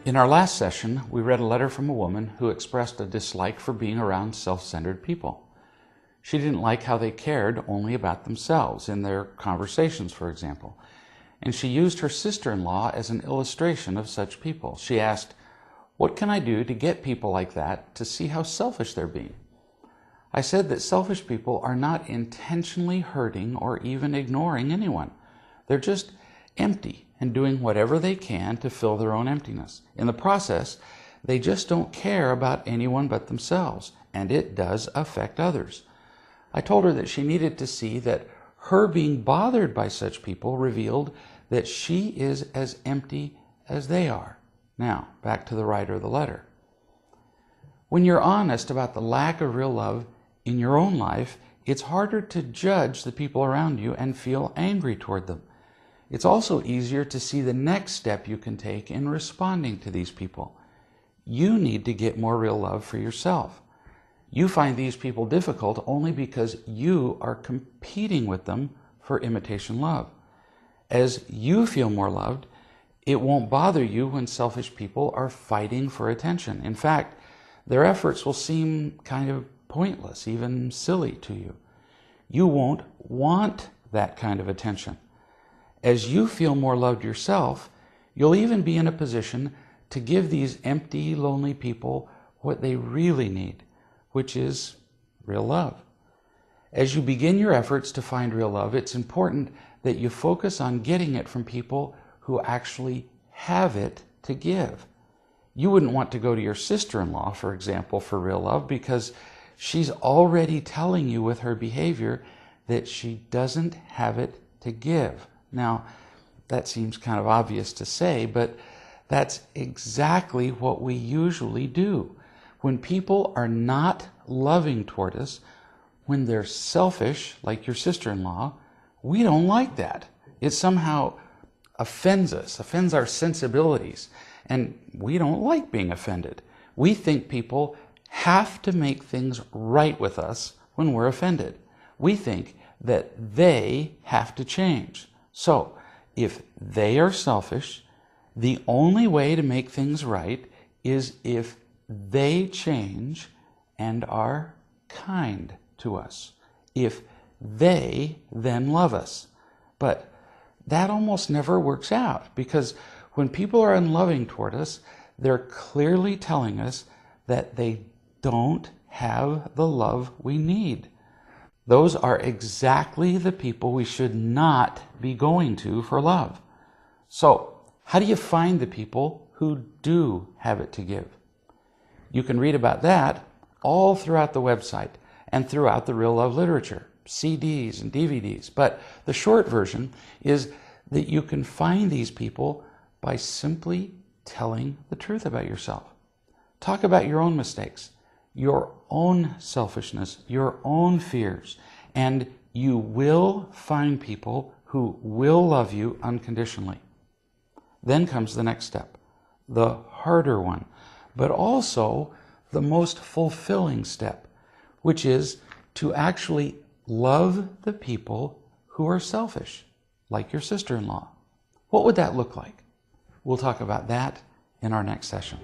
In our last session, we read a letter from a woman who expressed a dislike for being around self-centered people. She didn't like how they cared only about themselves in their conversations, for example. And she used her sister-in-law as an illustration of such people. She asked, "What can I do to get people like that to see how selfish they're being?" I said that selfish people are not intentionally hurting or even ignoring anyone. They're just empty and doing whatever they can to fill their own emptiness. In the process, they just don't care about anyone but themselves, and it does affect others. I told her that she needed to see that her being bothered by such people revealed that she is as empty as they are. Now, back to the writer of the letter. When you're honest about the lack of real love in your own life, it's harder to judge the people around you and feel angry toward them. It's also easier to see the next step you can take in responding to these people. You need to get more real love for yourself. You find these people difficult only because you are competing with them for imitation love. As you feel more loved, it won't bother you when selfish people are fighting for attention. In fact, their efforts will seem kind of pointless, even silly to you. You won't want that kind of attention. As you feel more loved yourself, you'll even be in a position to give these empty, lonely people what they really need, which is real love. As you begin your efforts to find real love, it's important that you focus on getting it from people who actually have it to give. You wouldn't want to go to your sister-in-law, for example, for real love because she's already telling you with her behavior that she doesn't have it to give. Now, that seems kind of obvious to say, but that's exactly what we usually do. When people are not loving toward us, when they're selfish, like your sister-in-law, we don't like that. It somehow offends us, offends our sensibilities, and we don't like being offended. We think people have to make things right with us when we're offended. We think that they have to change. So, if they are selfish, the only way to make things right is if they change and are kind to us. If they then love us. But that almost never works out because when people are unloving toward us, they're clearly telling us that they don't have the love we need. Those are exactly the people we should not be going to for love. So, how do you find the people who do have it to give? You can read about that all throughout the website and throughout the real love literature, CDs and DVDs. But the short version is that you can find these people by simply telling the truth about yourself. Talk about your own mistakes, your own selfishness, your own fears, and you will find people who will love you unconditionally. Then comes the next step, the harder one, but also the most fulfilling step, which is to actually love the people who are selfish, like your sister-in-law. What would that look like? We'll talk about that in our next session.